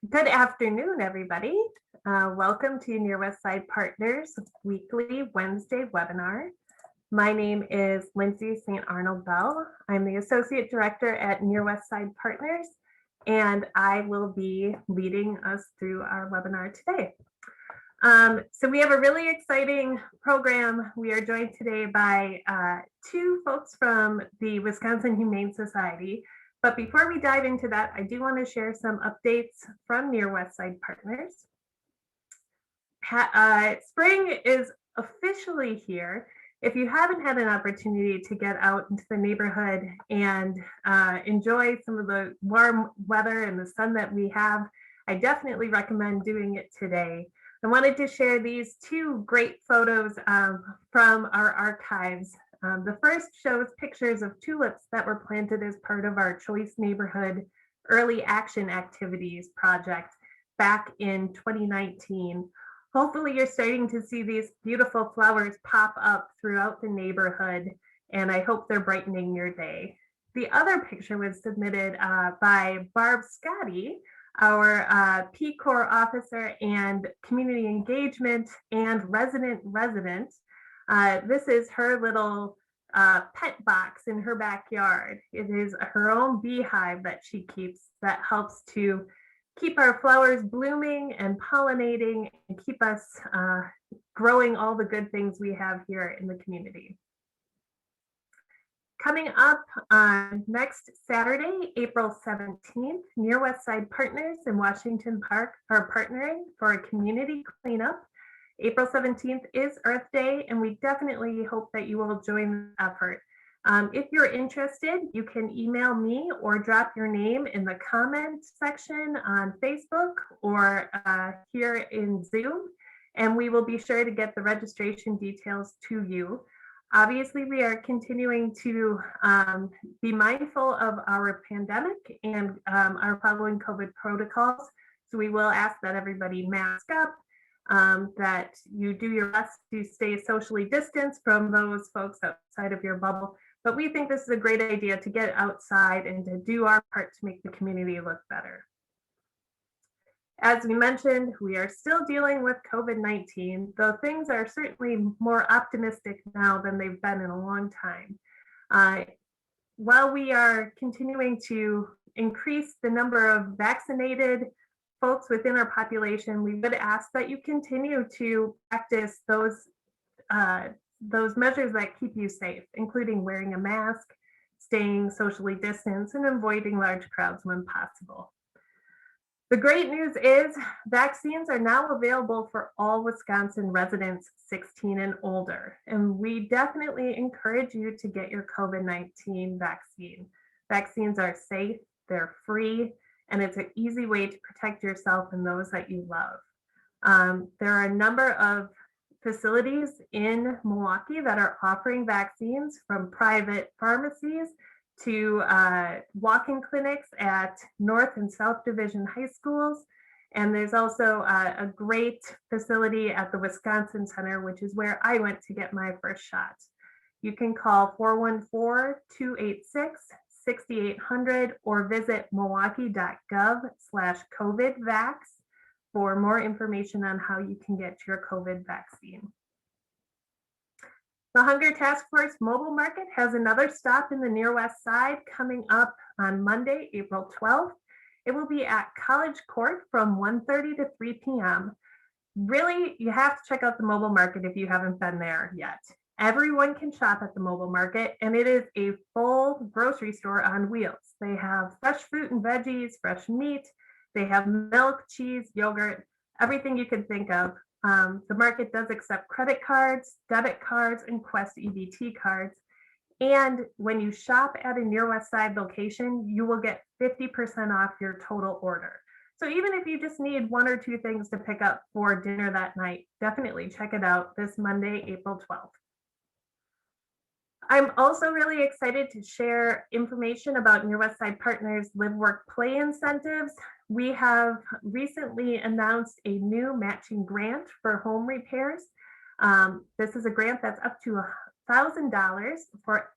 Good afternoon, everybody. Welcome to Near West Side Partners weekly Wednesday webinar. My name is Lindsay St. Arnold Bell. I'm the Associate Director at Near West Side Partners, and I will be leading us through our webinar today. So we have a really exciting program. We are joined today by two folks from the Wisconsin Humane Society. But before we dive into that, I do want to share some updates from Near West Side Partners. Spring is officially here. If you haven't had an opportunity to get out into the neighborhood and enjoy some of the warm weather and the sun that we have, I definitely recommend doing it today. I wanted to share these two great photos from our archives. The first shows pictures of tulips that were planted as part of our Choice Neighborhood Early Action Activities project back in 2019. Hopefully you're starting to see these beautiful flowers pop up throughout the neighborhood, and I hope they're brightening your day. The other picture was submitted by Barb Scotty, our Peace Corps officer and community engagement and resident. This is her little pet box in her backyard. It is her own beehive that she keeps that helps to keep our flowers blooming and pollinating and keep us growing all the good things we have here in the community. Coming up on next Saturday, April 17th, Near West Side Partners in Washington Park are partnering for a community cleanup. April 17th is Earth Day, and we definitely hope that you will join the effort. If you're interested, you can email me or drop your name in the comment section on Facebook or here in Zoom, and we will be sure to get the registration details to you. Obviously, we are continuing to be mindful of our pandemic and are following COVID protocols. So we will ask that everybody mask up, that you do your best to stay socially distanced from those folks outside of your bubble. But we think this is a great idea to get outside and to do our part to make the community look better. As we mentioned, we are still dealing with COVID-19, though things are certainly more optimistic now than they've been in a long time. While we are continuing to increase the number of vaccinated folks within our population, we would ask that you continue to practice those measures that keep you safe, including wearing a mask, staying socially distanced, and avoiding large crowds when possible. The great news is vaccines are now available for all Wisconsin residents 16 and older, and we definitely encourage you to get your COVID-19 vaccine. Vaccines are safe, they're free, and it's an easy way to protect yourself and those that you love. There are a number of facilities in Milwaukee that are offering vaccines, from private pharmacies to walk-in clinics at North and South Division high schools. And there's also a great facility at the Wisconsin Center, which is where I went to get my first shot. You can call 414-286-6800 or visit milwaukee.gov/COVIDvax for more information on how you can get your COVID vaccine. The Hunger Task Force Mobile Market has another stop in the Near West Side coming up on Monday, April 12th. It will be at College Court from 1:30 to 3 p.m. Really, you have to check out the mobile market if you haven't been there yet. Everyone can shop at the mobile market, and it is a full grocery store on wheels. They have fresh fruit and veggies, fresh meat. They have milk, cheese, yogurt, everything you can think of. The market does accept credit cards, debit cards, and Quest EBT cards. And when you shop at a Near West Side location, you will get 50% off your total order. So even if you just need one or two things to pick up for dinner that night, definitely check it out this Monday, April 12th. I'm also really excited to share information about Near West Side Partners Live, Work, Play incentives. We have recently announced a new matching grant for home repairs. This is a grant that's up to $1,000 for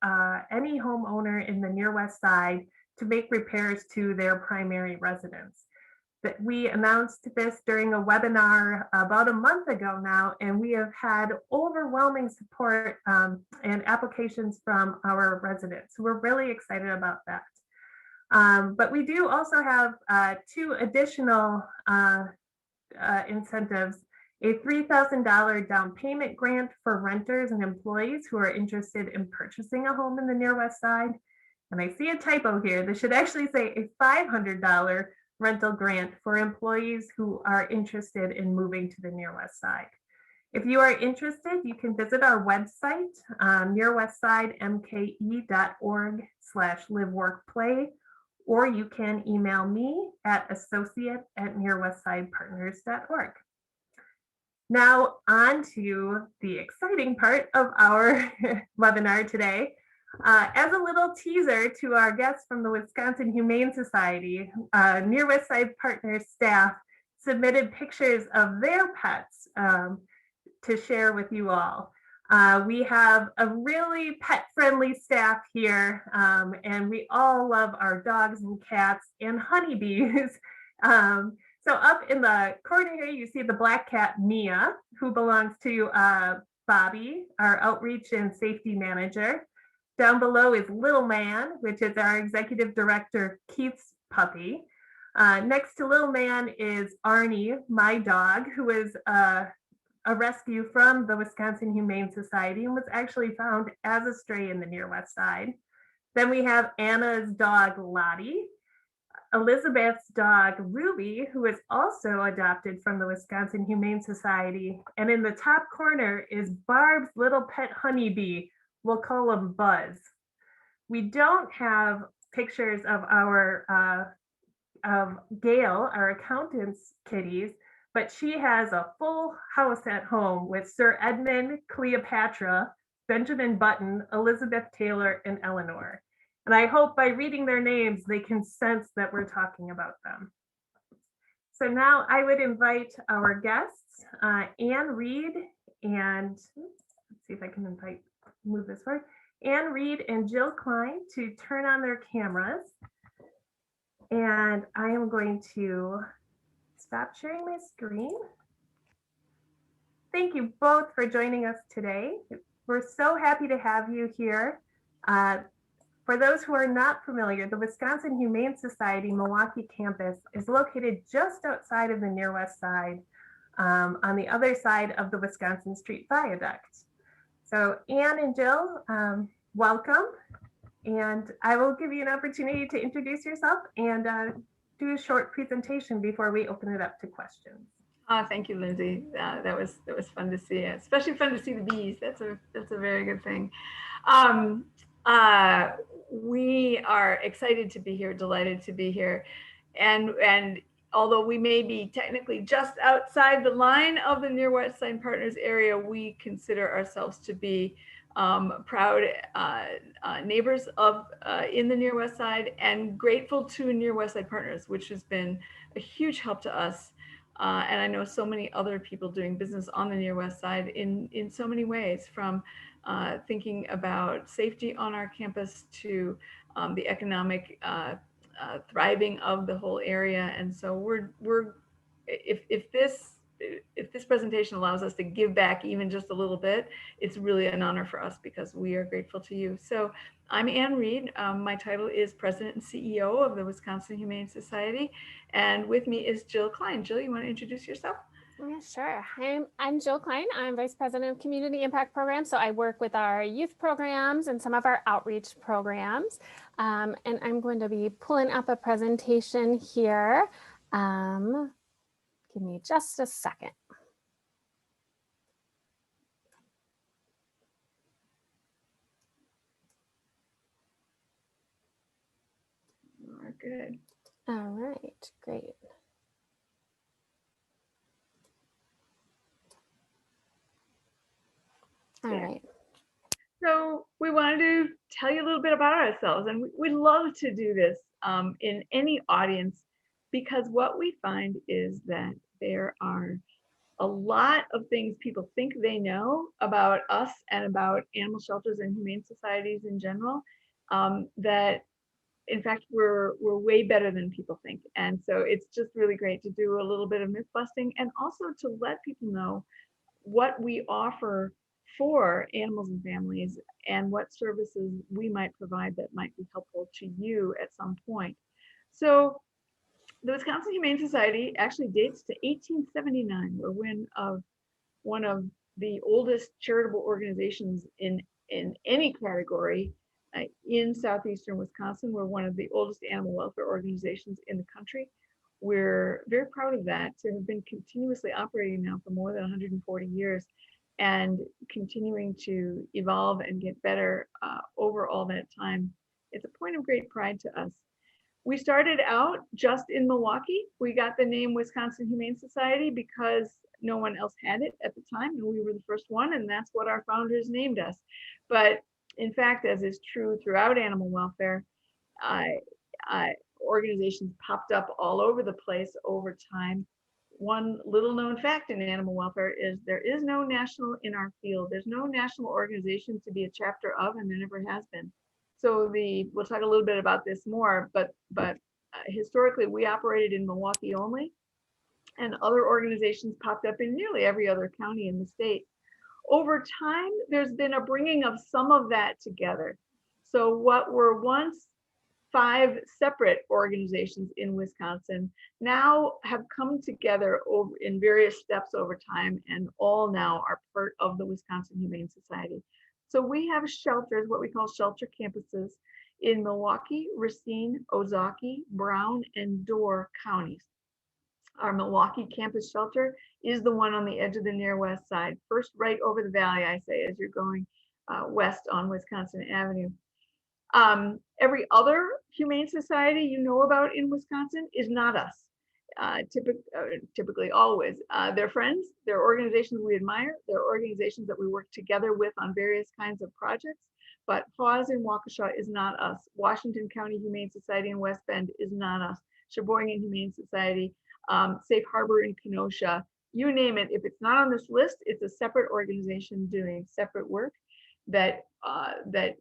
any homeowner in the Near West Side to make repairs to their primary residence. That we announced this during a webinar about a month ago now, and we have had overwhelming support and applications from our residents. We're really excited about that. But we do also have two additional incentives: a $3,000 down payment grant for renters and employees who are interested in purchasing a home in the Near West Side. And I see a typo here. This should actually say a $500 rental grant for employees who are interested in moving to the Near West Side. If you are interested, you can visit our website, nearwestsidemke.org/liveworkplay, or you can email me at associate@nearwestsidepartners.org. Now on to the exciting part of our webinar today. As a little teaser to our guests from the Wisconsin Humane Society, Near West Side Partners staff submitted pictures of their pets to share with you all. We have a really pet-friendly staff here, and we all love our dogs and cats and honeybees. So up in the corner here, you see the black cat, Mia, who belongs to Bobby, our outreach and safety manager. Down below is Little Man, which is our executive director, Keith's puppy. Next to Little Man is Arnie, my dog, who is a rescue from the Wisconsin Humane Society and was actually found as a stray in the Near West Side. Then we have Anna's dog, Lottie, Elizabeth's dog, Ruby, who is also adopted from the Wisconsin Humane Society. And in the top corner is Barb's little pet honeybee. We'll call him Buzz. We don't have pictures of our of Gail, our accountant's kitties, but she has a full house at home with Sir Edmund, Cleopatra, Benjamin Button, Elizabeth Taylor, and Eleanor. And I hope by reading their names, they can sense that we're talking about them. So now I would invite our guests, Anne Reed and, let's see if I can move this forward, Anne Reed and Jill Kline to turn on their cameras. And I am going to stop sharing my screen. Thank you both for joining us today. We're so happy to have you here. For those who are not familiar, the Wisconsin Humane Society Milwaukee campus is located just outside of the Near West Side, on the other side of the Wisconsin Street Viaduct. So Anne and Jill, welcome. And I will give you an opportunity to introduce yourself and do a short presentation before we open it up to questions. Thank you, Lindsay. That was fun to see. Especially fun to see the bees. That's a very good thing. We are excited to be here, delighted to be here, and although we may be technically just outside the line of the Near West Side Partners area, we consider ourselves to be proud neighbors of in the Near West Side, and grateful to Near West Side Partners, which has been a huge help to us. And I know so many other people doing business on the Near West Side in so many ways, from thinking about safety on our campus to the economic thriving of the whole area. And so we're if this if this presentation allows us to give back even just a little bit, it's really an honor for us because we are grateful to you. So I'm Ann Reed. My title is President and CEO of the Wisconsin Humane Society. And with me is Jill Kline. Jill, you want to introduce yourself? Yeah, sure. I'm Jill Kline. I'm Vice President of Community Impact Programs. So I work with our youth programs and some of our outreach programs. And I'm going to be pulling up a presentation here. Give me just a second. Good. All right, great. All right. So we wanted to tell you a little bit about ourselves, and we love to do this in any audience because what we find is that there are a lot of things people think they know about us and about animal shelters and humane societies in general that in fact we're way better than people think. And so it's just really great to do a little bit of myth busting and also to let people know what we offer for animals and families and what services we might provide that might be helpful to you at some point. So the Wisconsin Humane Society actually dates to 1879. We're one of the oldest charitable organizations in any category in southeastern Wisconsin. We're one of the oldest animal welfare organizations in the country. We're very proud of that to have been continuously operating now for more than 140 years and continuing to evolve and get better over all that time. It's a point of great pride to us. We started out just in Milwaukee. We got the name Wisconsin Humane Society because no one else had it at the time, and we were the first one, and that's what our founders named us. But in fact, as is true throughout animal welfare, organizations popped up all over the place over time. One little known fact in animal welfare is there is no national in our field. There's no national organization to be a chapter of, and there never has been. So we'll talk a little bit about this more, but historically we operated in Milwaukee only, and other organizations popped up in nearly every other county in the state. Over time, there's been a bringing of some of that together. So what were once 5 separate organizations in Wisconsin now have come together in various steps over time, and all now are part of the Wisconsin Humane Society. So we have shelters, what we call shelter campuses, in Milwaukee, Racine, Ozaukee, Brown, and Door counties. Our Milwaukee campus shelter is the one on the edge of the near west side, first right over the valley, I say, as you're going west on Wisconsin Avenue. Every other humane society you know about in Wisconsin is not us. Typically always. They're friends, they're organizations we admire, they're organizations that we work together with on various kinds of projects, but Paws in Waukesha is not us. Washington County Humane Society in West Bend is not us. Sheboygan Humane Society, Safe Harbor in Kenosha, you name it. If it's not on this list, it's a separate organization doing separate work that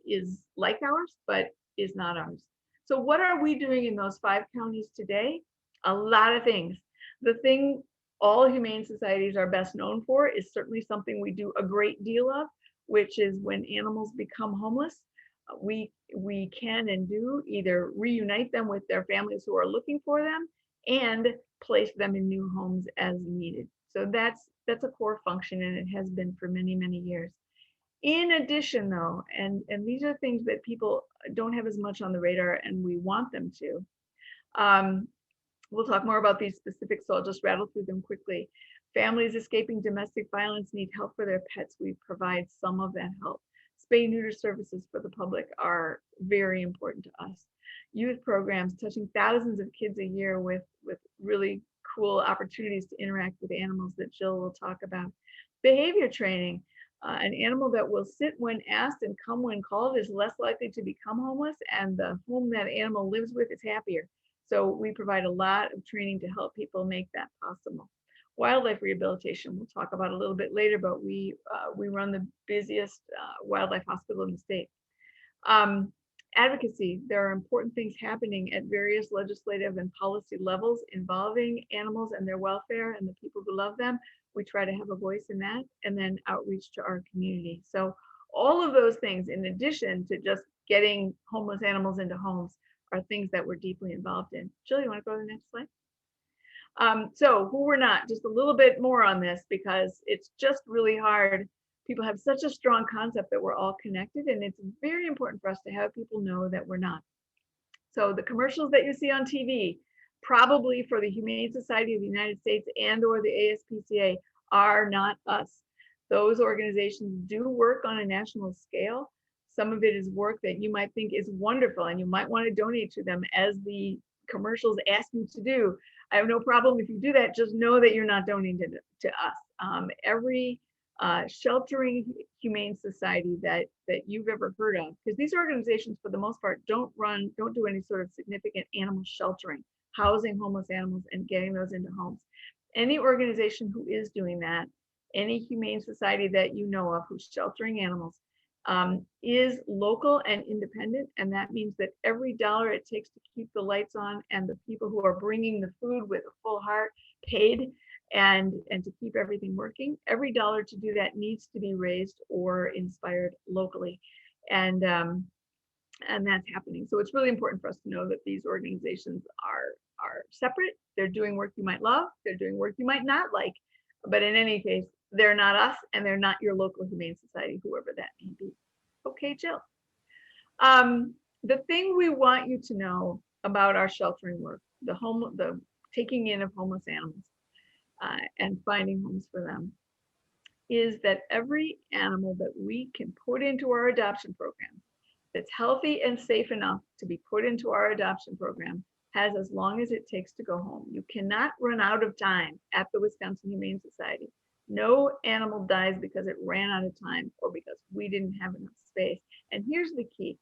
is like ours, but is not ours. So what are we doing in those 5 counties today? A lot of things. The thing all humane societies are best known for is certainly something we do a great deal of, which is when animals become homeless, we can and do either reunite them with their families who are looking for them and place them in new homes as needed. So that's a core function, and it has been for many, many years. In addition, though, and these are things that people don't have as much on the radar, and we want them to. We'll talk more about these specifics, so I'll just rattle through them quickly. Families escaping domestic violence need help for their pets. We provide some of that help. Spay-neuter services for the public are very important to us. Youth programs touching thousands of kids a year with really cool opportunities to interact with animals that Jill will talk about. Behavior training. An animal that will sit when asked and come when called is less likely to become homeless, and the home that animal lives with is happier. So we provide a lot of training to help people make that possible. Wildlife rehabilitation, we'll talk about a little bit later, but we run the busiest wildlife hospital in the state. advocacy. There are important things happening at various legislative and policy levels involving animals and their welfare and the people who love them. We try to have a voice in that, and then outreach to our community. So all of those things, in addition to just getting homeless animals into homes, are things that we're deeply involved in. Jill, you want to go to the next slide? So who we're not, just a little bit more on this, because it's just really hard. People have such a strong concept that we're all connected, and it's very important for us to have people know that we're not. So the commercials that you see on TV, probably for the Humane Society of the United States and or the ASPCA, are not us. Those organizations do work on a national scale. Some of it is work that you might think is wonderful and you might want to donate to them as the commercials ask you to do. I have no problem if you do that, just know that you're not donating to us. Every sheltering humane society that you've ever heard of, because these organizations for the most part don't do any sort of significant animal sheltering, housing homeless animals and getting those into homes. Any organization who is doing that, any humane society that you know of who's sheltering animals, is local and independent, and that means that every dollar it takes to keep the lights on and the people who are bringing the food with a full heart paid, and to keep everything working, every dollar to do that needs to be raised or inspired locally, and that's happening. So it's really important for us to know that these organizations are separate. They're doing work you might love, they're doing work you might not like, but in any case, they're not us, and they're not your local humane society, whoever that may be. Okay, Jill. The thing we want you to know about our sheltering work, the taking in of homeless animals and finding homes for them, is that every animal that we can put into our adoption program that's healthy and safe enough to be put into our adoption program has as long as it takes to go home. You cannot run out of time at the Wisconsin Humane Society. No animal dies because it ran out of time or because we didn't have enough space. And here's the key.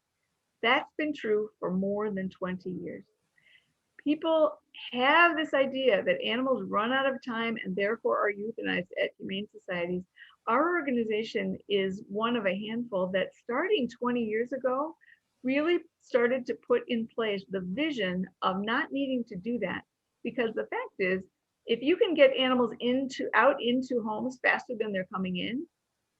That's been true for more than 20 years. People have this idea that animals run out of time and therefore are euthanized at humane societies. Our organization is one of a handful that, starting 20 years ago, really started to put in place the vision of not needing to do that. Because the fact is, if you can get animals out into homes faster than they're coming in,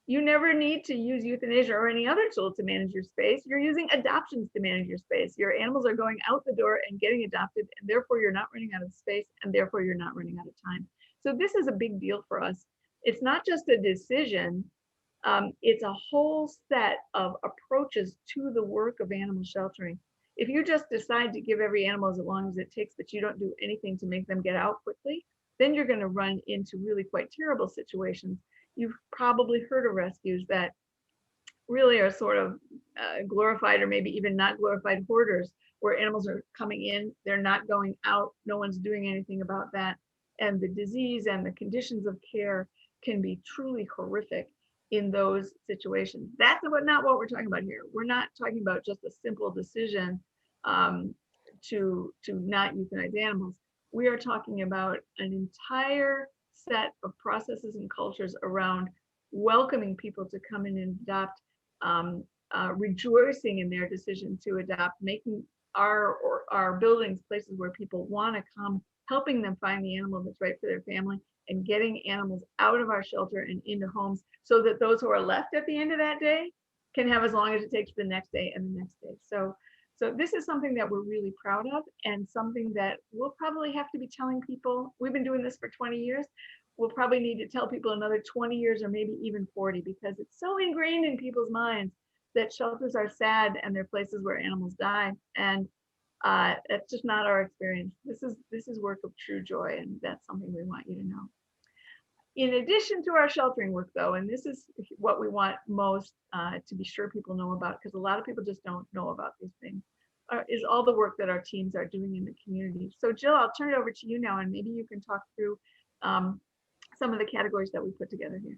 you never need to use euthanasia or any other tool to manage your space. You're using adoptions to manage your space. Your animals are going out the door and getting adopted, and therefore you're not running out of space, and therefore you're not running out of time. So this is a big deal for us. It's not just a decision, it's a whole set of approaches to the work of animal sheltering. If you just decide to give every animal as long as it takes, but you don't do anything to make them get out quickly, then you're going to run into really quite terrible situations. You've probably heard of rescues that really are sort of glorified or maybe even not glorified hoarders, where animals are coming in, they're not going out, no one's doing anything about that. And the disease and the conditions of care can be truly horrific in those situations. That's not what we're talking about here. We're not talking about just a simple decision to not euthanize animals. We are talking about an entire set of processes and cultures around welcoming people to come in and adopt, rejoicing in their decision to adopt, making our buildings places where people want to come, helping them find the animal that's right for their family, and getting animals out of our shelter and into homes so that those who are left at the end of that day can have as long as it takes the next day and the next day. So this is something that we're really proud of, and something that we'll probably have to be telling people. We've been doing this for 20 years. We'll probably need to tell people another 20 years or maybe even 40, because it's so ingrained in people's minds that shelters are sad and they're places where animals die. And that's just not our experience. This is work of true joy, and that's something we want you to know. In addition to our sheltering work, though, and this is what we want most to be sure people know about, because a lot of people just don't know about these things, is all the work that our teams are doing in the community. So Jill, I'll turn it over to you now, and maybe you can talk through some of the categories that we put together here.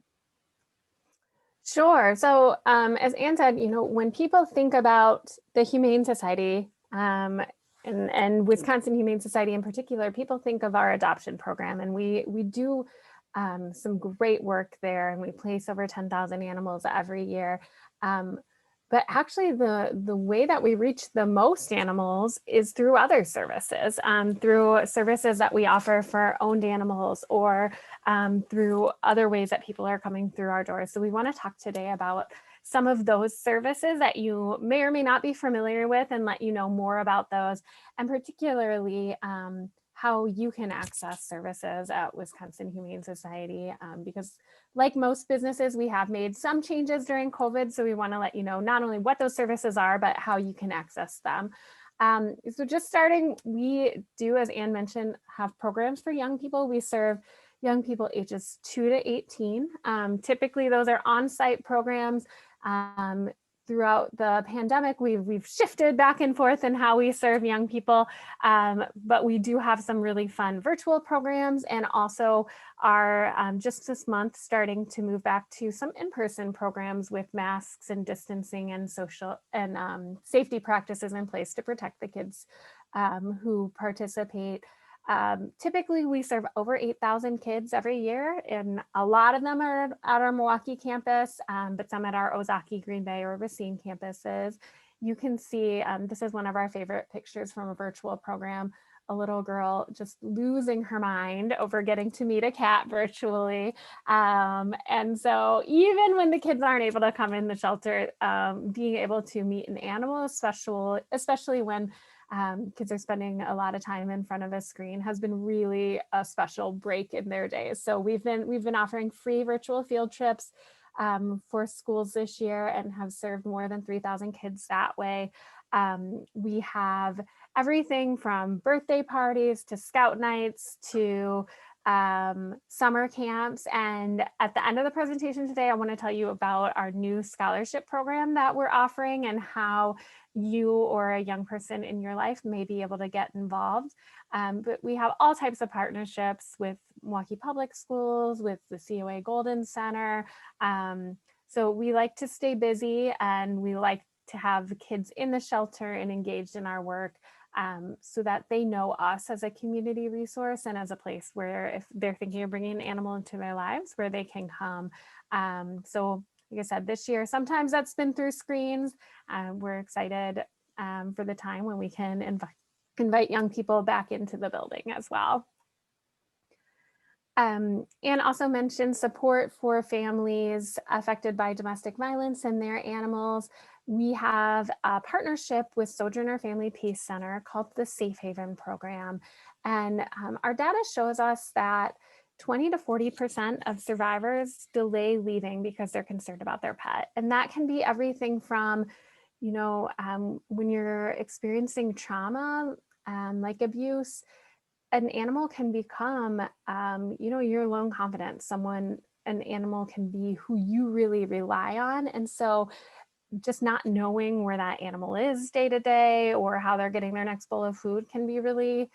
Sure. So as Anne said, when people think about the Humane Society and Wisconsin Humane Society in particular, people think of our adoption program, and we do some great work there, and we place over 10,000 animals every year. But actually the way that we reach the most animals is through other services, through services that we offer for owned animals, or through other ways that people are coming through our doors. So we want to talk today about some of those services that you may or may not be familiar with, and let you know more about those, and particularly how you can access services at Wisconsin Humane Society, because like most businesses, we have made some changes during COVID. So we want to let you know not only what those services are, but how you can access them. So just starting, we do, as Anne mentioned, have programs for young people. We serve young people ages 2 to 18. Typically, those are on-site programs. Throughout the pandemic, we've shifted back and forth in how we serve young people, but we do have some really fun virtual programs, and also are just this month starting to move back to some in-person programs with masks and distancing and social and safety practices in place to protect the kids who participate. Typically, we serve over 8,000 kids every year, and a lot of them are at our Milwaukee campus, but some at our Ozaki, Green Bay, or Racine campuses. You can see, this is one of our favorite pictures from a virtual program, a little girl just losing her mind over getting to meet a cat virtually. And so even when the kids aren't able to come in the shelter, being able to meet an animal, especially when kids are spending a lot of time in front of a screen, has been really a special break in their days. So we've been offering free virtual field trips for schools this year, and have served more than 3,000 kids that way. We have everything from birthday parties to scout nights to summer camps. And at the end of the presentation today, I want to tell you about our new scholarship program that we're offering, and how you or a young person in your life may be able to get involved. But we have all types of partnerships with Milwaukee Public Schools, with the COA Golden Center. So we like to stay busy, and we like to have kids in the shelter and engaged in our work, so that they know us as a community resource, and as a place where, if they're thinking of bringing an animal into their lives, where they can come. So like I said, this year, sometimes that's been through screens. We're excited for the time when we can invite young people back into the building as well. And also mentioned support for families affected by domestic violence and their animals. We have a partnership with Sojourner Family Peace Center called the Safe Haven program. And our data shows us that 20 to 40% of survivors delay leaving because they're concerned about their pet. And that can be everything from, when you're experiencing trauma, like abuse, an animal can become, your lone confidant. An animal can be who you really rely on. And so just not knowing where that animal is day to day, or how they're getting their next bowl of food, can be really,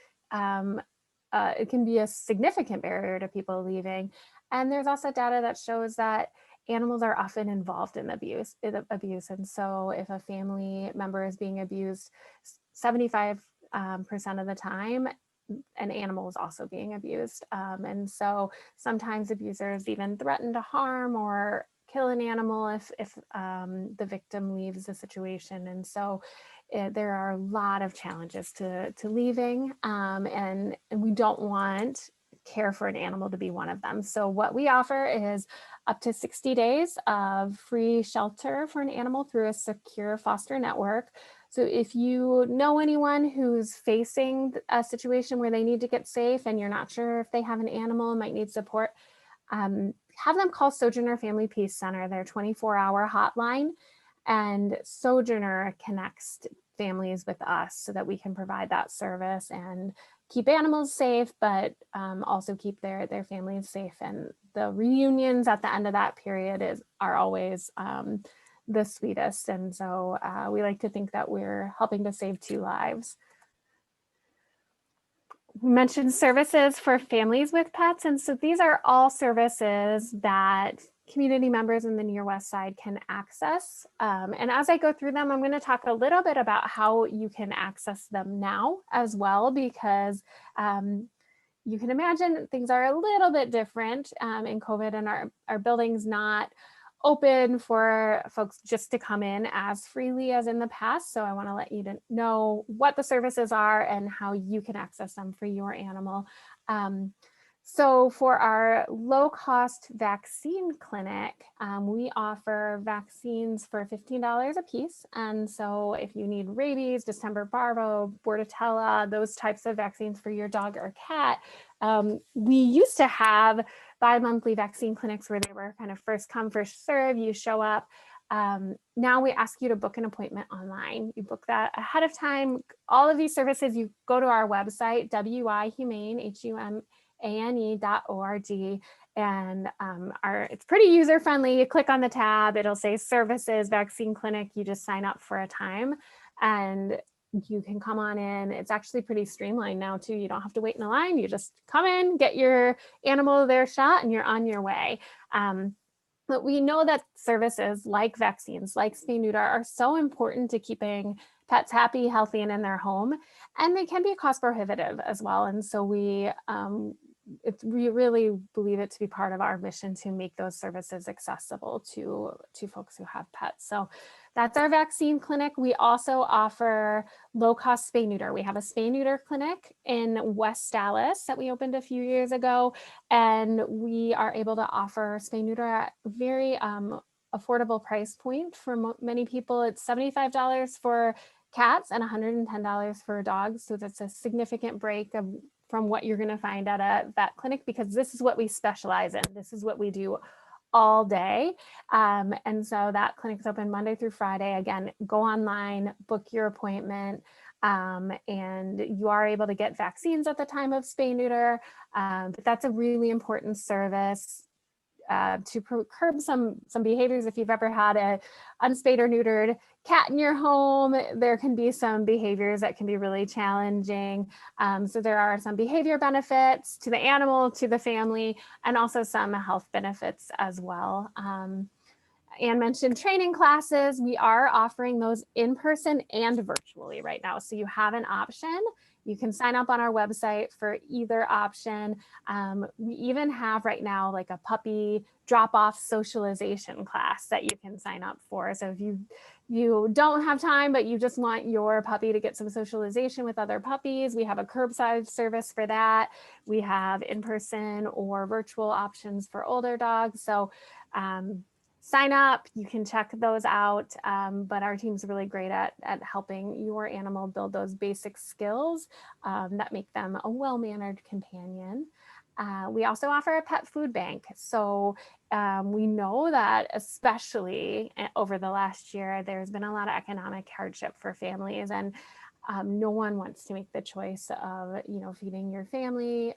it can be a significant barrier to people leaving. And there's also data that shows that animals are often involved in abuse. And so if a family member is being abused, 75% of the time, an animal is also being abused. And so sometimes abusers even threaten to harm or kill an animal if the victim leaves the situation. And so there are a lot of challenges to leaving, and we don't want care for an animal to be one of them. So what we offer is up to 60 days of free shelter for an animal through a secure foster network. So if you know anyone who's facing a situation where they need to get safe, and you're not sure if they have an animal, might need support, have them call Sojourner Family Peace Center, their 24-hour hotline, and Sojourner connects families with us so that we can provide that service and keep animals safe, but also keep their families safe. And the reunions at the end of that period are always the sweetest. And so we like to think that we're helping to save 2 lives. We mentioned services for families with pets. And so these are all services that community members in the Near West Side can access. And as I go through them, I'm going to talk a little bit about how you can access them now as well, because you can imagine things are a little bit different in COVID, and our building's not open for folks just to come in as freely as in the past. So I want to let you know what the services are and how you can access them for your animal. So for our low-cost vaccine clinic, we offer vaccines for $15 a piece. And so if you need rabies, Distemper parvo, Bordetella, those types of vaccines for your dog or cat, we used to have bi-monthly vaccine clinics where they were kind of first come, first serve. You show up. Now we ask you to book an appointment online. You book that ahead of time. All of these services, you go to our website, Humane, HUMANE.org, and it's pretty user friendly. You click on the tab, it'll say services, vaccine clinic. You just sign up for a time and you can come on in. It's actually pretty streamlined now too. You don't have to wait in a line. You just come in, get your animal their shot, and you're on your way. But we know that services like vaccines, like spay neuter, are so important to keeping pets happy, healthy, and in their home. And they can be cost prohibitive as well. And so we really believe it to be part of our mission to make those services accessible to folks who have pets. So that's our vaccine clinic. We also offer low-cost spay neuter. We have a spay neuter clinic in West Dallas that we opened a few years ago, and we are able to offer spay neuter at very affordable price point for many people. It's $75 for cats and $110 for dogs. So that's a significant break from what you're going to find at a vet clinic, because this is what we specialize in. This is what we do all day. And so that clinic's open Monday through Friday. Again, go online, book your appointment, and you are able to get vaccines at the time of spay neuter. But that's a really important service to curb some behaviors. If you've ever had a unspayed or neutered cat in your home, there can be some behaviors that can be really challenging. So there are some behavior benefits to the animal, to the family, and also some health benefits as well. Anne mentioned training classes. We are offering those in person and virtually right now. So you have an option. You can sign up on our website for either option. We even have right now like a puppy drop-off socialization class that you can sign up for. So if you don't have time, but you just want your puppy to get some socialization with other puppies, we have a curbside service for that. We have in-person or virtual options for older dogs. So sign up, you can check those out, but our team's really great at helping your animal build those basic skills that make them a well-mannered companion. We also offer a pet food bank. So we know that especially over the last year, there's been a lot of economic hardship for families, and no one wants to make the choice of, feeding your family,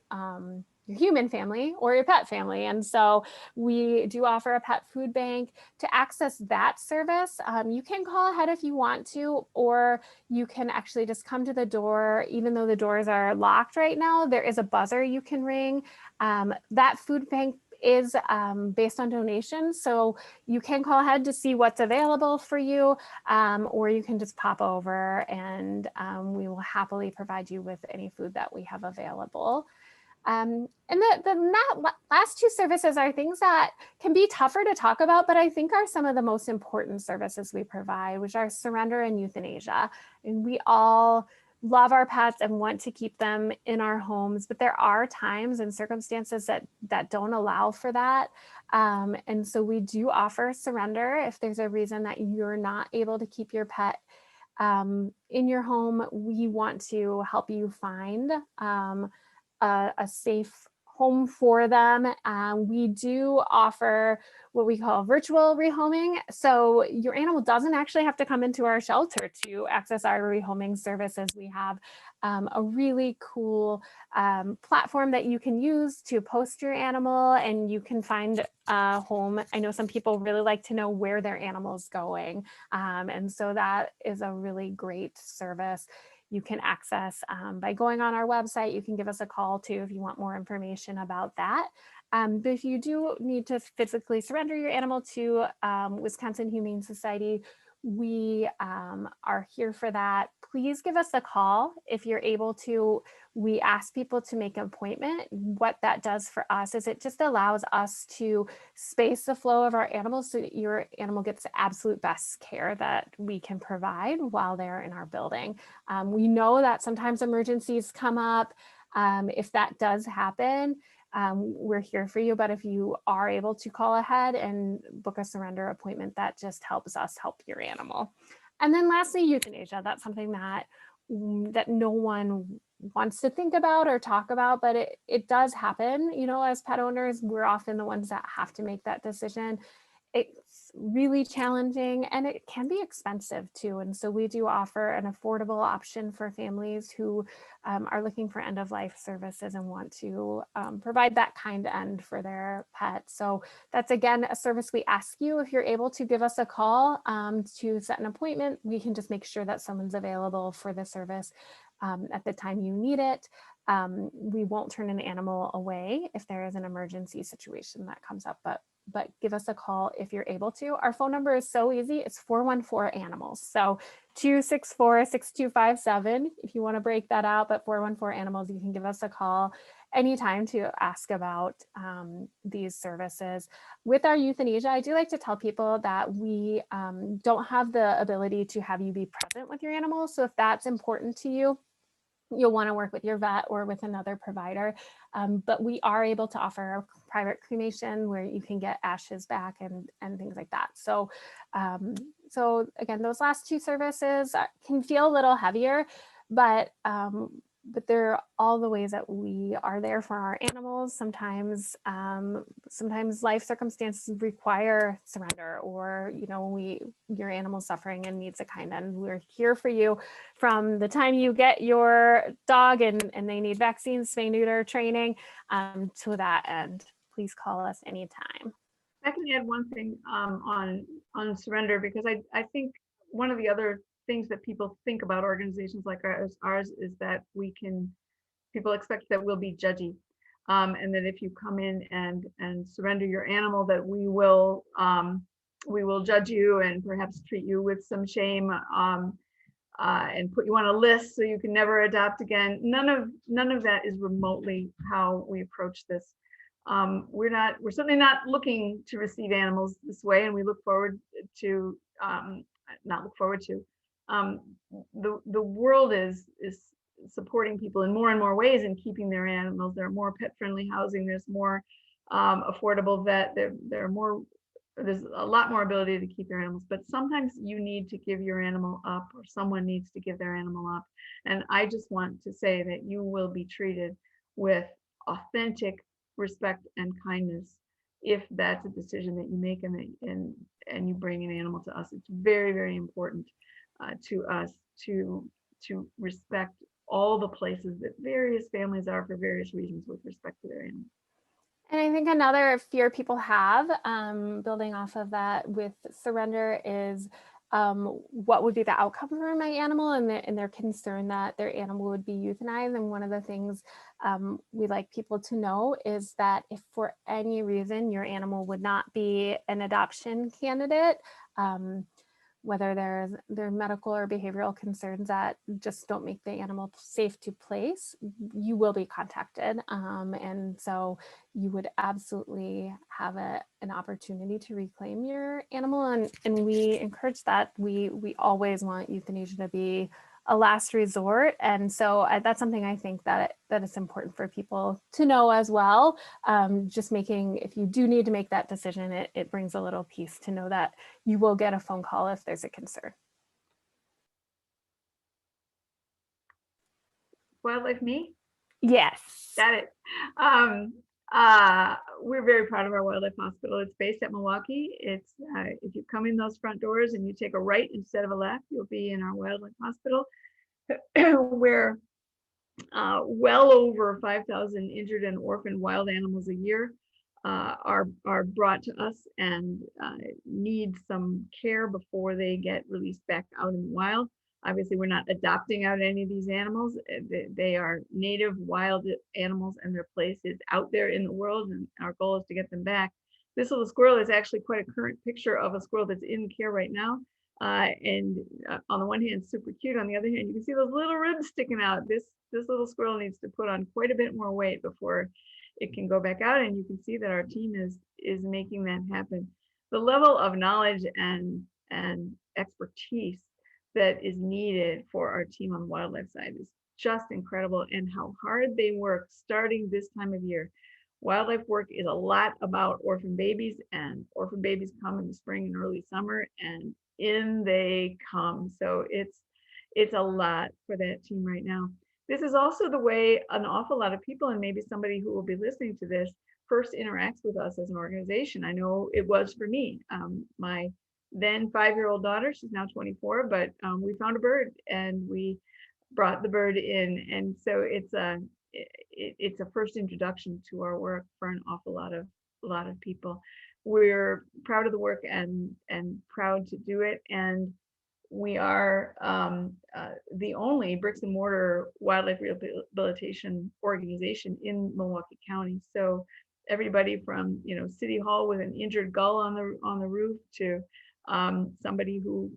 your human family or your pet family. And so we do offer a pet food bank. To access that service, you can call ahead if you want to, or you can actually just come to the door. Even though the doors are locked right now, there is a buzzer you can ring. That food bank is based on donations. So you can call ahead to see what's available for you, or you can just pop over and we will happily provide you with any food that we have available. And the last two services are things that can be tougher to talk about, but I think are some of the most important services we provide, which are surrender and euthanasia. And we all love our pets and want to keep them in our homes, but there are times and circumstances that don't allow for that. And so we do offer surrender if there's a reason that you're not able to keep your pet in your home. We want to help you find a safe home for them. We do offer what we call virtual rehoming. So your animal doesn't actually have to come into our shelter to access our rehoming services. We have a really cool platform that you can use to post your animal, and you can find a home. I know some people really like to know where their animal's going. And so that is a really great service you can access by going on our website. You can give us a call too if you want more information about that. But if you do need to physically surrender your animal to Wisconsin Humane Society, we are here for that. please give us a call if you're able to. We ask people to make an appointment. What that does for us is it just allows us to space the flow of our animals so that your animal gets the absolute best care that we can provide while they're in our building. We know that sometimes emergencies come up. If that does happen, we're here for you, but if you are able to call ahead and book a surrender appointment, that just helps us help your animal. And then lastly, euthanasia. That's something that no one wants to think about or talk about, but it does happen. You know, as pet owners, we're often the ones that have to make that decision. It's really challenging and it can be expensive too. And so we do offer an affordable option for families who are looking for end of life services and want to provide that kind end for their pet. So that's, again, a service we ask you if you're able to give us a call to set an appointment. We can just make sure that someone's available for the service at the time you need it. We won't turn an animal away if there is an emergency situation that comes up, but give us a call if you're able to. Our phone number is so easy. It's 414-ANIMALS. So 264-6257 if you want to break that out, but 414-ANIMALS, you can give us a call anytime to ask about these services. With our euthanasia, I do like to tell people that we don't have the ability to have you be present with your animals. So if that's important to you, you'll want to work with your vet or with another provider. But we are able to offer a private cremation where you can get ashes back and things like that. So, so again, those last two services can feel a little heavier, but they're all the ways that we are there for our animals. Sometimes life circumstances require surrender, or your animal's suffering and needs a kind end. We're here for you from the time you get your dog and they need vaccines, spay, neuter, training, to that end. Please call us anytime. I can add one thing on surrender, because I think one of the other things that people think about organizations like ours is that people expect that we'll be judgy, and that if you come in and surrender your animal, that we will judge you and perhaps treat you with some shame, and put you on a list so you can never adopt again. None of that is remotely how we approach this. We're certainly not looking to receive animals this way, and we look forward to the world is supporting people in more and more ways in keeping their animals. There are more pet-friendly housing. There's more affordable vet. There's a lot more ability to keep your animals. But sometimes you need to give your animal up, or someone needs to give their animal up. And I just want to say that you will be treated with authentic respect and kindness if that's a decision that you make and you bring an animal to us. It's very, very important to us to respect all the places that various families are for various reasons with respect to their animals. And I think another fear people have, building off of that with surrender, is what would be the outcome for my animal, and their concern that their animal would be euthanized. And one of the things we like people to know is that if for any reason your animal would not be an adoption candidate, whether there are medical or behavioral concerns that just don't make the animal safe to place, you will be contacted. And so you would absolutely have an opportunity to reclaim your animal. And we encourage that. We always want euthanasia to be a last resort. And so that's something I think that it's important for people to know as well. Just making, if you do need to make that decision, it brings a little peace to know that you will get a phone call if there's a concern. Wildlife Me? Yes. Got it. We're very proud of our wildlife hospital. It's based at Milwaukee. It's if you come in those front doors and you take a right instead of a left, you'll be in our wildlife hospital, where well over 5,000 injured and orphaned wild animals a year are brought to us and need some care before they get released back out in the wild. Obviously, we're not adopting out any of these animals. They are native wild animals, and their place is out there in the world, and our goal is to get them back. This little squirrel is actually quite a current picture of a squirrel that's in care right now. And on the one hand, super cute. On the other hand, you can see those little ribs sticking out. This little squirrel needs to put on quite a bit more weight before it can go back out. And you can see that our team is making that happen. The level of knowledge and expertise that is needed for our team on the wildlife side is just incredible, and how hard they work starting this time of year. Wildlife work is a lot about orphan babies, and orphan babies come in the spring and early summer, and in they come. So it's a lot for that team right now. This is also the way an awful lot of people, and maybe somebody who will be listening to this, first interacts with us as an organization. I know it was for me. My then 5-year-old daughter, she's now 24, but we found a bird and we brought the bird in. And so it's a first introduction to our work for an awful lot of people. We're proud of the work and proud to do it. And we are the only bricks and mortar wildlife rehabilitation organization in Milwaukee County. So everybody from City Hall with an injured gull on the roof to somebody who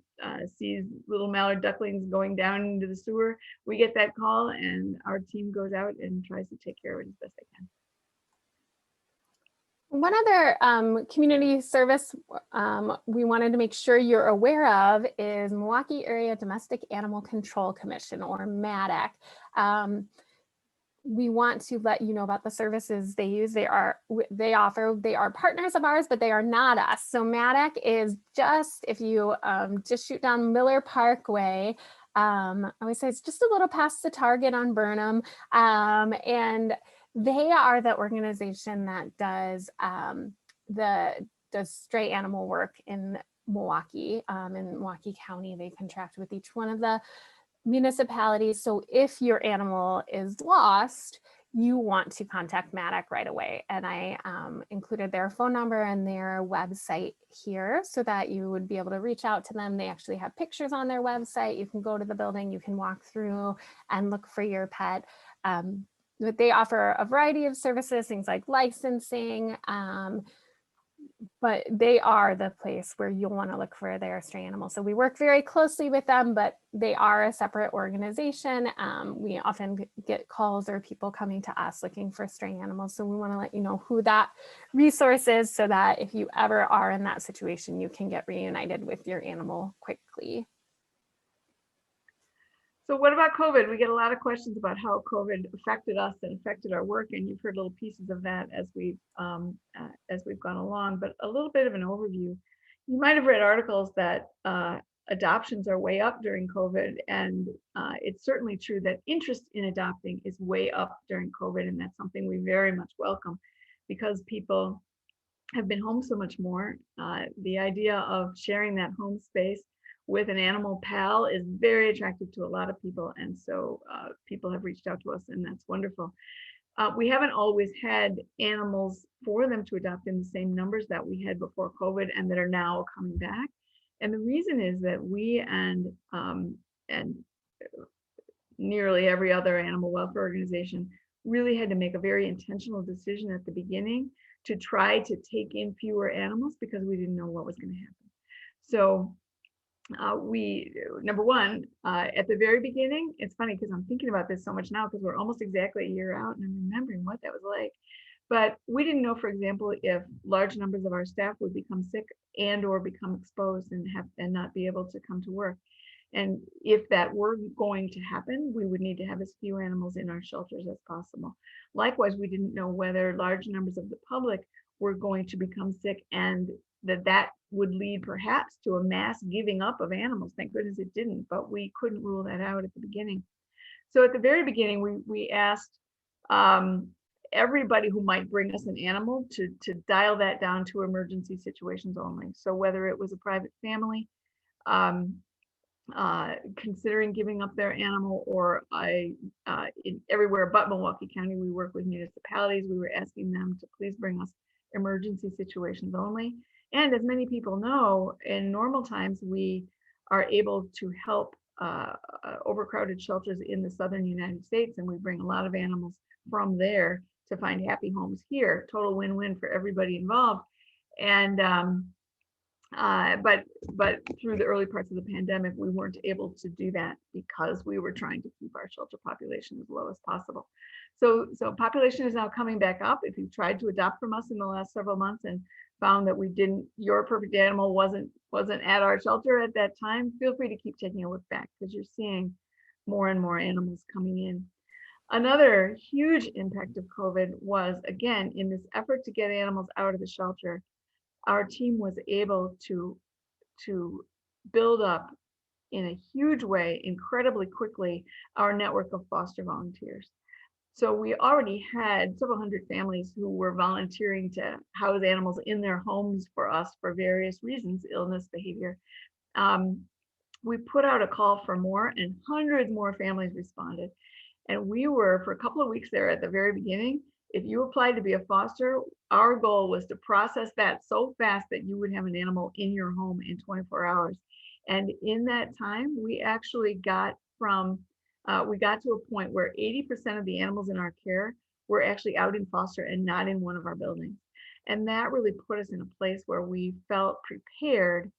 sees little mallard ducklings going down into the sewer, we get that call and our team goes out and tries to take care of it as best they can. One other community service we wanted to make sure you're aware of is Milwaukee Area Domestic Animal Control Commission, or MADAC. We want to let you know about the services they use. They are partners of ours, but they are not us. So MADAC is just, if you just shoot down Miller Parkway, I always say it's just a little past the Target on Burnham, and they are the organization that does stray animal work in Milwaukee. In Milwaukee County, they contract with each one of the municipalities. So if your animal is lost, you want to contact MADAC right away. And I included their phone number and their website here so that you would be able to reach out to them. They actually have pictures on their website. You can go to the building, you can walk through and look for your pet. But they offer a variety of services, things like licensing, but they are the place where you'll want to look for their stray animals. So we work very closely with them, but they are a separate organization. We often get calls or people coming to us looking for stray animals. So we want to let you know who that resource is so that if you ever are in that situation, you can get reunited with your animal quickly. So what about COVID? We get a lot of questions about how COVID affected us and affected our work, and you've heard little pieces of that as we've gone along. But a little bit of an overview. You might have read articles that adoptions are way up during COVID, and it's certainly true that interest in adopting is way up during COVID, and that's something we very much welcome because people have been home so much more. The idea of sharing that home space with an animal pal is very attractive to a lot of people. And so people have reached out to us, and that's wonderful. We haven't always had animals for them to adopt in the same numbers that we had before COVID and that are now coming back. And the reason is that we and nearly every other animal welfare organization really had to make a very intentional decision at the beginning to try to take in fewer animals because we didn't know what was going to happen. So number one, at the very beginning, it's funny because I'm thinking about this so much now because we're almost exactly a year out and I'm remembering what that was like. But we didn't know, for example, if large numbers of our staff would become sick and or become exposed and not be able to come to work. And if that were going to happen, we would need to have as few animals in our shelters as possible. Likewise, we didn't know whether large numbers of the public were going to become sick and that would lead perhaps to a mass giving up of animals. Thank goodness it didn't, but we couldn't rule that out at the beginning. So at the very beginning, we asked everybody who might bring us an animal to dial that down to emergency situations only. So whether it was a private family considering giving up their animal, or everywhere but Milwaukee County, we work with municipalities. We were asking them to please bring us emergency situations only. And as many people know, in normal times, we are able to help overcrowded shelters in the southern United States, and we bring a lot of animals from there to find happy homes here. Total win-win for everybody involved. And But through the early parts of the pandemic, we weren't able to do that because we were trying to keep our shelter population as low as possible. So population is now coming back up. If you tried to adopt from us in the last several months and found that your perfect animal wasn't at our shelter at that time, feel free to keep taking a look back, because you're seeing more and more animals coming in. Another huge impact of COVID was, again, in this effort to get animals out of the shelter, our team was able to build up in a huge way, incredibly quickly, our network of foster volunteers. So we already had several hundred families who were volunteering to house animals in their homes for us for various reasons, illness, behavior. We put out a call for more, and hundreds more families responded. And we were, for a couple of weeks there at the very beginning, if you applied to be a foster, our goal was to process that so fast that you would have an animal in your home in 24 hours. And in that time, we actually got to a point where 80% of the animals in our care were actually out in foster and not in one of our buildings. And that really put us in a place where we felt prepared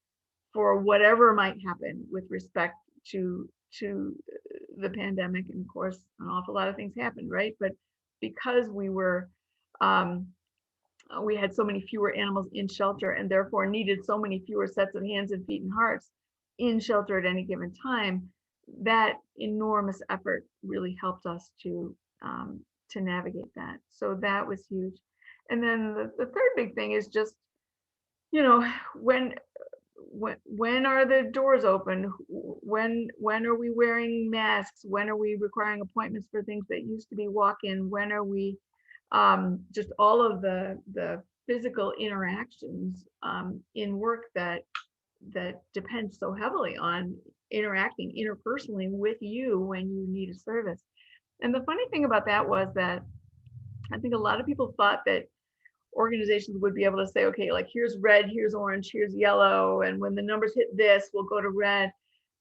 for whatever might happen with respect to the pandemic. And of course, an awful lot of things happened, right? But because we had so many fewer animals in shelter, and therefore needed so many fewer sets of hands and feet and hearts in shelter at any given time, that enormous effort really helped us to navigate that. So that was huge. And then the third big thing is just, when are the doors open? When are we wearing masks? When are we requiring appointments for things that used to be walk-in? When are we just all of the physical interactions in work that depend so heavily on interacting interpersonally with you when you need a service. And the funny thing about that was that I think a lot of people thought that organizations would be able to say, okay, like here's red, here's orange, here's yellow, and when the numbers hit this, we'll go to red.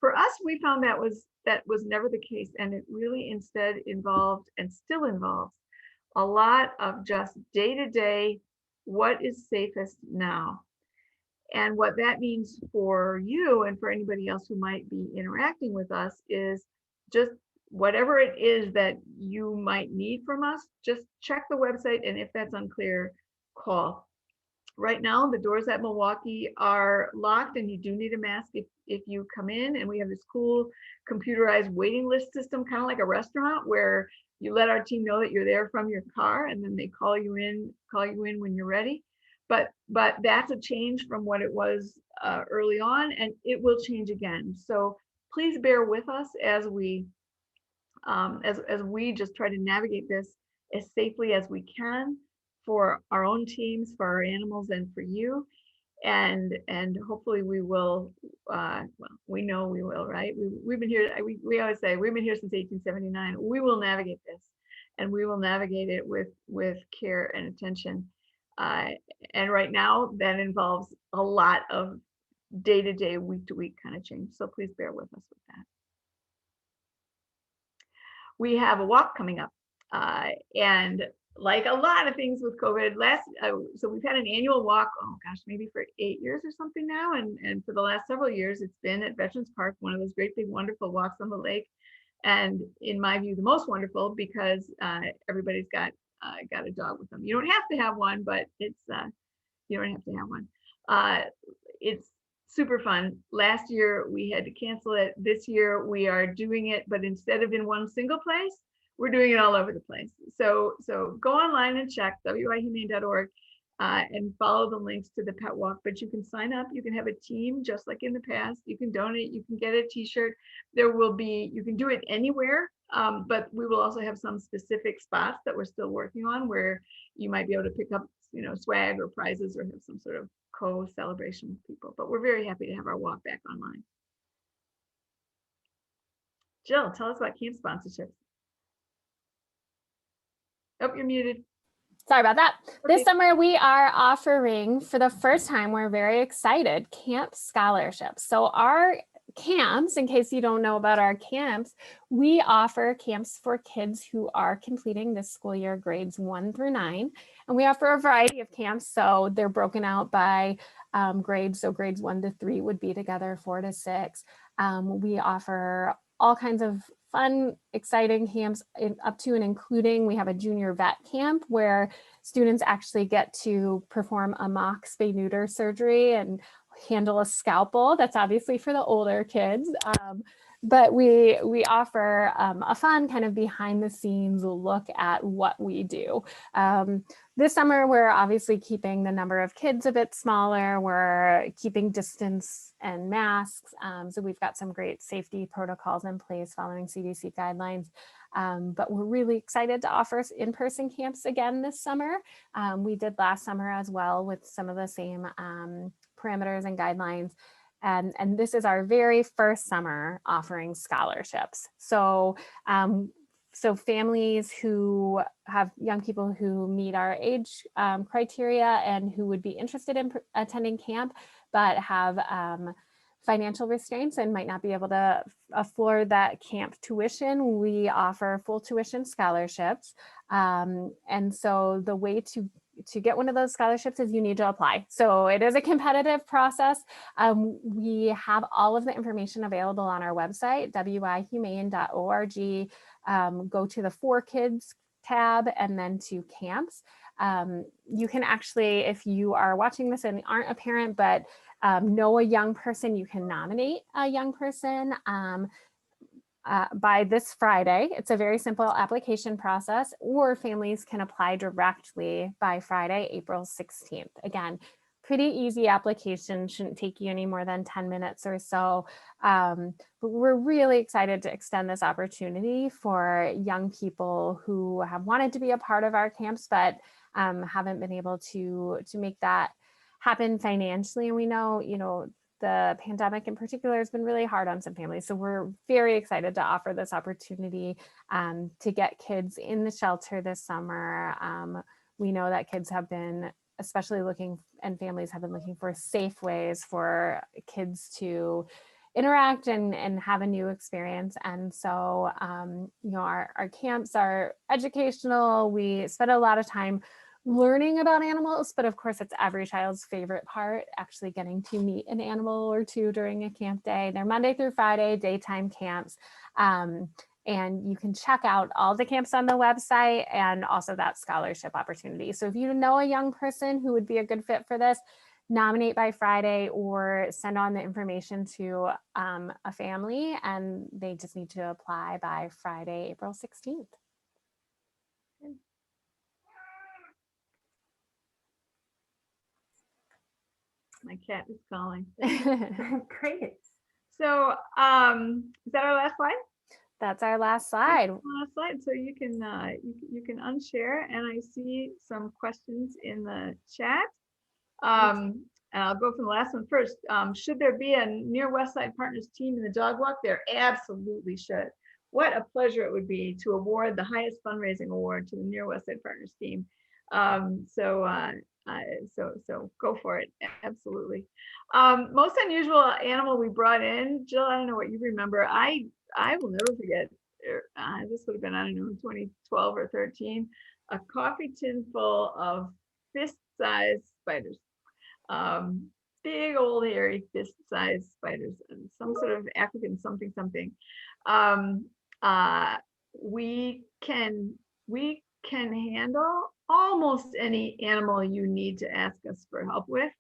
For us, we found that was never the case, and it really instead involved, and still involves, a lot of just day-to-day, what is safest now? And what that means for you and for anybody else who might be interacting with us is just whatever it is that you might need from us, just check the website, and if that's unclear, call. Right now, the doors at Milwaukee are locked, and you do need a mask if you come in, and we have this cool computerized waiting list system, kind of like a restaurant, where you let our team know that you're there from your car, and then they call you in when you're ready. But that's a change from what it was early on, and it will change again. So please bear with us as we just try to navigate this as safely as we can for our own teams, for our animals, and for you. And hopefully we will. Well, we know we will, right? We've been here. We always say we've been here since 1879. We will navigate this, and we will navigate it with care and attention. And right now, that involves a lot of day-to-day, week-to-week kind of change. So please bear with us with that. We have a walk coming up, and like a lot of things with COVID, so we've had an annual walk, oh gosh, maybe for 8 years or something now, and for the last several years, it's been at Veterans Park, one of those great big wonderful walks on the lake, and in my view, the most wonderful because everybody's got a dog with them. You don't have to have one, but you don't have to have one. It's super fun. Last year we had to cancel it. This year we are doing it, but instead of in one single place, we're doing it all over the place. So go online and check wihumane.org and follow the links to the pet walk. But you can sign up. You can have a team just like in the past. You can donate. You can get a T-shirt. You can do it anywhere. But we will also have some specific spots that we're still working on where you might be able to pick up, swag or prizes or have some sort of co-celebration with people. But we're very happy to have our walk back online. Jill, tell us about camp sponsorships. Oh, you're muted. Sorry about that. Okay. This summer, we are offering, for the first time, we're very excited, camp scholarships. So our camps, in case you don't know about our camps, we offer camps for kids who are completing this school year grades 1 through 9. And we offer a variety of camps. So they're broken out by grades. So grades 1 to 3 would be together, 4 to 6. We offer all kinds of fun, exciting camps up to and including, we have a junior vet camp where students actually get to perform a mock spay neuter surgery and handle a scalpel. That's obviously for the older kids. But we offer a fun kind of behind the scenes look at what we do. This summer, we're obviously keeping the number of kids a bit smaller. We're keeping distance and masks. So we've got some great safety protocols in place following CDC guidelines. But we're really excited to offer in-person camps again this summer. We did last summer as well with some of the same parameters and guidelines. And this is our very first summer offering scholarships. So, so families who have young people who meet our age criteria and who would be interested in attending camp, but have financial restraints and might not be able to afford that camp tuition, we offer full tuition scholarships. And so the way to get one of those scholarships is you need to apply. So it is a competitive process. We have all of the information available on our website, wihumane.org. Go to the For Kids tab and then to camps. You can actually, if you are watching this and aren't a parent, but know a young person, you can nominate a young person by this Friday. It's a very simple application process, or families can apply directly by Friday, April 16th. Again, pretty easy application, shouldn't take you any more than 10 minutes or so. But we're really excited to extend this opportunity for young people who have wanted to be a part of our camps, but haven't been able to make that happen financially. And we know, the pandemic in particular has been really hard on some families. So we're very excited to offer this opportunity to get kids in the shelter this summer. We know that kids have been especially looking, and families have been looking for safe ways for kids to interact and have a new experience. And so, our camps are educational. We spend a lot of time learning about animals, but of course it's every child's favorite part, actually getting to meet an animal or two during a camp day. They're Monday through Friday, daytime camps. And you can check out all the camps on the website and also that scholarship opportunity. So if you know a young person who would be a good fit for this, nominate by Friday or send on the information to a family, and they just need to apply by Friday, April 16th. My cat is calling. Great. So is that our last slide? That's our last slide. Last slide. So you can unshare, and I see some questions in the chat. And I'll go from the last one first. Should there be a Near West Side Partners team in the dog walk? There absolutely should. What a pleasure it would be to award the highest fundraising award to the Near West Side Partners team. So go for it. Absolutely. Most unusual animal we brought in, Jill, I don't know what you remember. I will never forget. This would have been, I don't know, 2012 or 13. A coffee tin full of fist-sized spiders. Big old hairy fist-sized spiders, and some sort of African something. We can handle almost any animal you need to ask us for help with.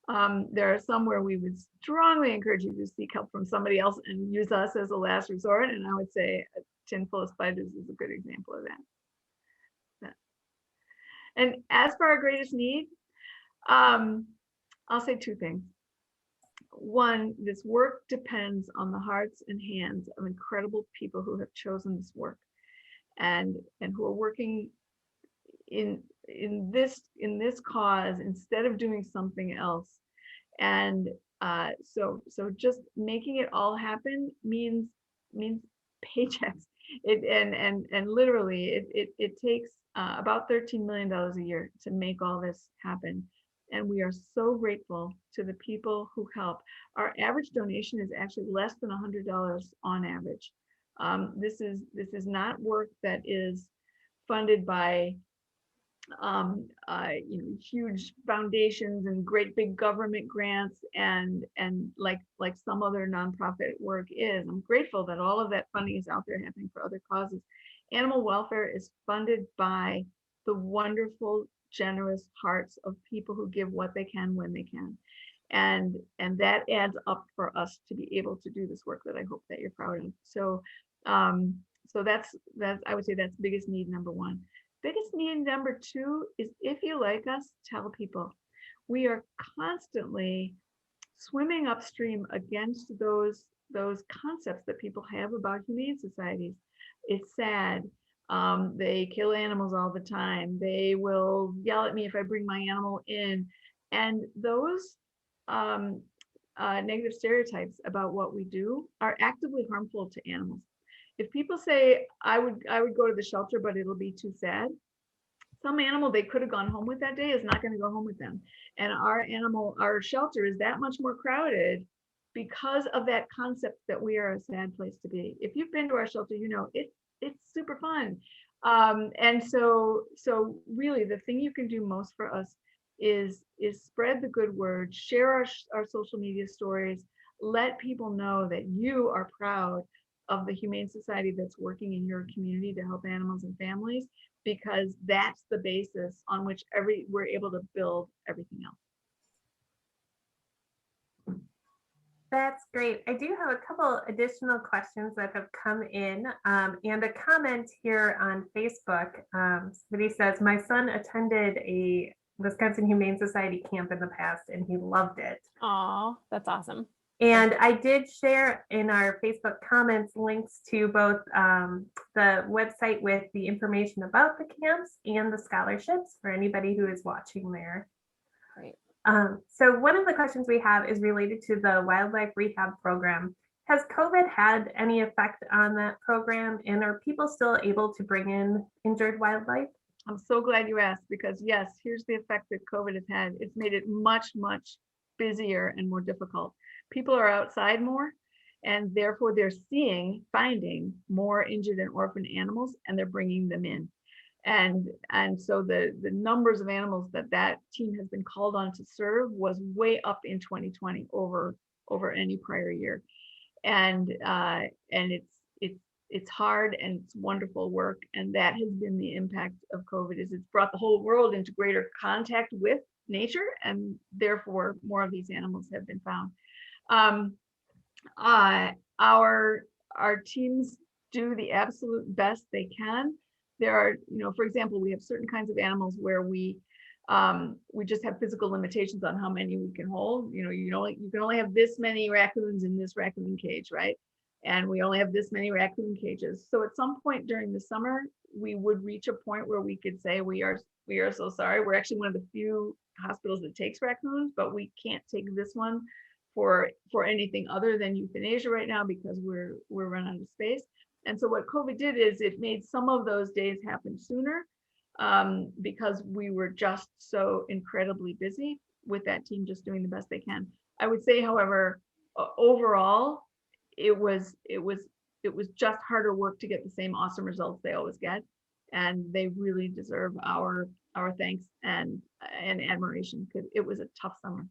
There are some where we would strongly encourage you to seek help from somebody else and use us as a last resort. And I would say a tin full of spiders is a good example of that. And as for our greatest need, I'll say two things. One, this work depends on the hearts and hands of incredible people who have chosen this work and who are working in this cause instead of doing something else. And so just making it all happen means paychecks. And literally it takes about $13 million a year to make all this happen. And we are so grateful to the people who help. Our average donation is actually less than $100 on average. This is not work that is funded by huge foundations and great big government grants and like some other nonprofit work is. I'm grateful that all of that funding is out there happening for other causes. Animal welfare is funded by the wonderful, generous hearts of people who give what they can when they can. And that adds up for us to be able to do this work that I hope that you're proud of. So that's I would say that's biggest need number one. Biggest need number two is, if you like us, tell people. We are constantly swimming upstream against those concepts that people have about humane societies. It's sad. They kill animals all the time. They will yell at me if I bring my animal in. And those negative stereotypes about what we do are actively harmful to animals. If people say, I would go to the shelter, but it'll be too sad, some animal they could have gone home with that day is not going to go home with them. And our shelter is that much more crowded because of that concept that we are a sad place to be. If you've been to our shelter, you know it's super fun. And so really the thing you can do most for us is spread the good word, share our social media stories, let people know that you are proud of the Humane Society that's working in your community to help animals and families, because that's the basis on which we're able to build everything else. That's great. I do have a couple additional questions that have come in and a comment here on Facebook. Somebody says, my son attended a Wisconsin Humane Society camp in the past and he loved it. Oh, that's awesome. And I did share in our Facebook comments links to both the website with the information about the camps and the scholarships for anybody who is watching there. Great. So one of the questions we have is related to the wildlife rehab program. Has COVID had any effect on that program, and are people still able to bring in injured wildlife? I'm so glad you asked, because yes, here's the effect that COVID has had. It's made it much, much busier and more difficult. People are outside more, and therefore they're finding more injured and orphaned animals, and they're bringing them in. And so the numbers of animals that team has been called on to serve was way up in 2020 over any prior year. And it's hard and it's wonderful work. And that has been the impact of COVID, is it's brought the whole world into greater contact with nature, and therefore more of these animals have been found. Our teams do the absolute best they can. There are, for example, we have certain kinds of animals where we just have physical limitations on how many we can hold. You can only have this many raccoons in this raccoon cage, right? And we only have this many raccoon cages. So at some point during the summer, we would reach a point where we could say, we are so sorry. We're actually one of the few hospitals that takes raccoons, but we can't take this one for anything other than euthanasia right now, because we're run out of space. And so what COVID did is it made some of those days happen sooner, because we were just so incredibly busy with that team just doing the best they can. I would say, however, overall, it was just harder work to get the same awesome results they always get, and they really deserve our thanks and admiration, because it was a tough summer.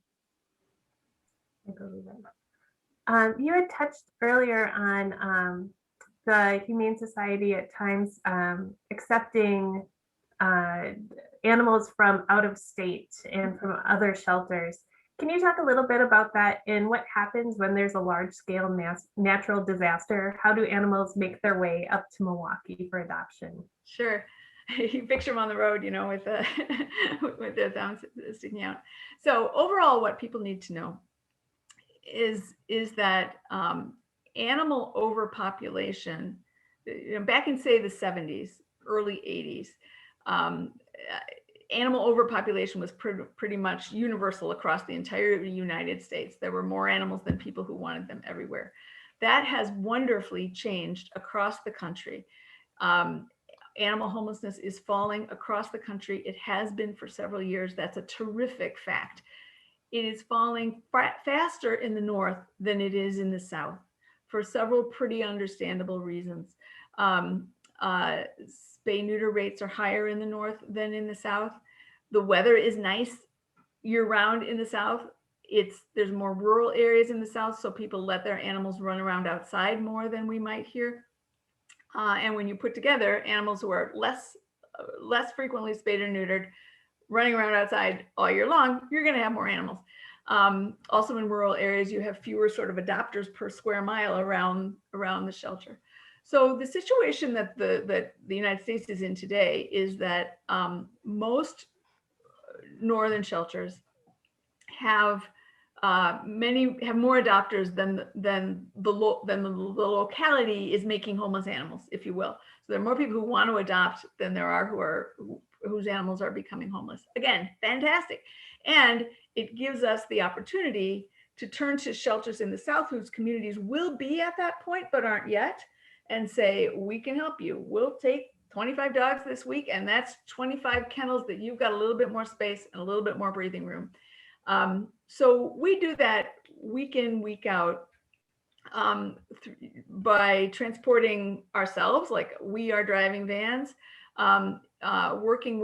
You had touched earlier on the Humane Society at times accepting animals from out of state and from other shelters. Can you talk a little bit about that and what happens when there's a large-scale natural disaster? How do animals make their way up to Milwaukee for adoption? Sure. You picture them on the road, with their thumbs sticking out. So overall, what people need to know is that animal overpopulation, back in, say, the 70s, early 80s, animal overpopulation was pretty much universal across the entire United States. There were more animals than people who wanted them everywhere. That has wonderfully changed across the country. animal homelessness is falling across the country. It has been for several years. That's a terrific fact. It is falling faster in the north than it is in the south for several pretty understandable reasons. Spay-neuter rates are higher in the north than in the south. The weather is nice year-round in the south. There's more rural areas in the south, so people let their animals run around outside more than we might here. And when you put together animals who are less frequently spayed or neutered, running around outside all year long, you're going to have more animals. Also in rural areas, you have fewer sort of adopters per square mile around the shelter. So the situation that the United States is in today is that most northern shelters have more adopters than the locality is making homeless animals, if you will. So there are more people who want to adopt than there are whose animals are becoming homeless. Again, fantastic. And it gives us the opportunity to turn to shelters in the South whose communities will be at that point, but aren't yet, and say, we can help you. We'll take 25 dogs this week, and that's 25 kennels that you've got a little bit more space and a little bit more breathing room. So we do that week in, week out by transporting ourselves, like we are driving vans, partnering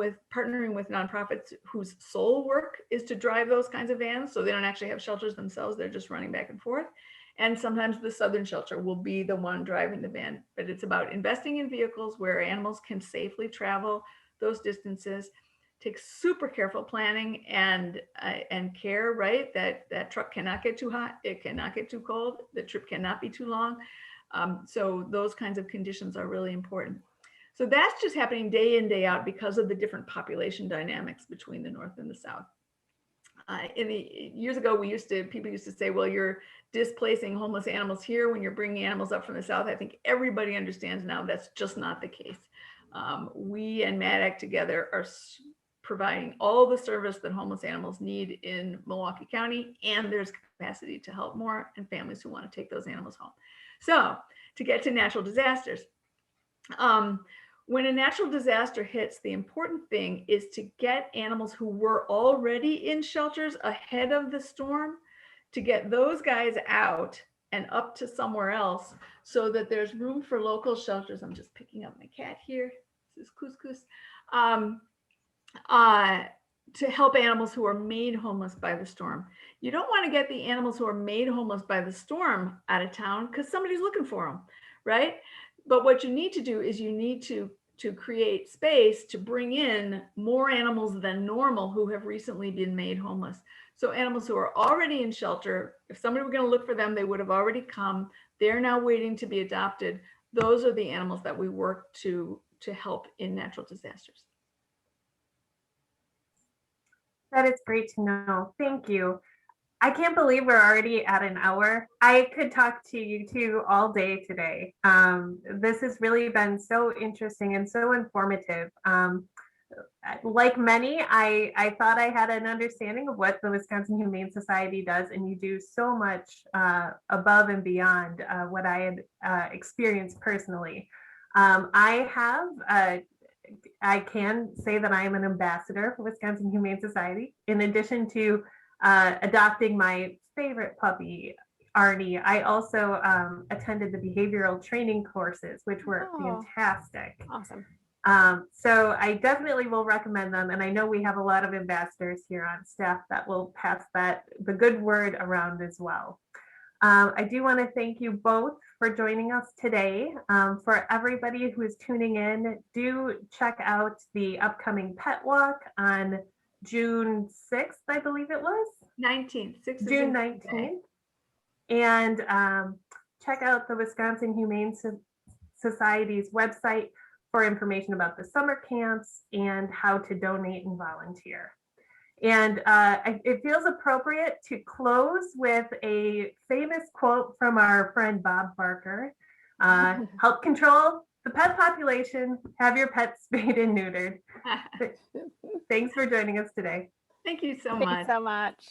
with nonprofits whose sole work is to drive those kinds of vans. So they don't actually have shelters themselves. They're just running back and forth. And sometimes the Southern shelter will be the one driving the van, but it's about investing in vehicles where animals can safely travel those distances. Takes super careful planning and care, right? That truck cannot get too hot. It cannot get too cold. The trip cannot be too long. So those kinds of conditions are really important. So that's just happening day in, day out because of the different population dynamics between the North and the South. Years ago, people used to say, well, you're displacing homeless animals here when you're bringing animals up from the South. I think everybody understands now that's just not the case. We and MADAC together are providing all the service that homeless animals need in Milwaukee County, and there's capacity to help more and families who want to take those animals home. So to get to natural disasters, when a natural disaster hits, the important thing is to get animals who were already in shelters ahead of the storm, to get those guys out and up to somewhere else so that there's room for local shelters. I'm just picking up my cat here. This is Couscous. To help animals who are made homeless by the storm. You don't want to get the animals who are made homeless by the storm out of town because somebody's looking for them, right? But what you need to do is you need to create space to bring in more animals than normal who have recently been made homeless. So animals who are already in shelter, if somebody were going to look for them, they would have already come. They're now waiting to be adopted. Those are the animals that we work to help in natural disasters. That is great to know. Thank you. I can't believe we're already at an hour. I could talk to you two all day today. This has really been so interesting and so informative. Like many, I thought I had an understanding of what the Wisconsin Humane Society does, and you do so much above and beyond what I had experienced personally. I can say that I am an ambassador for Wisconsin Humane Society. In addition to adopting my favorite puppy, Arnie, I also attended the behavioral training courses, which were fantastic. Awesome. So I definitely will recommend them. And I know we have a lot of ambassadors here on staff that will pass the good word around as well. I do want to thank you both for joining us today. For everybody who is tuning in, do check out the upcoming pet walk on June 6th, I believe it was. 19th. June 19th. And check out the Wisconsin Humane Society's website for information about the summer camps and how to donate and volunteer. And it feels appropriate to close with a famous quote from our friend Bob Barker. Help control the pet population, have your pets spayed and neutered. Thanks for joining us today. Thank you so much. Thanks so much.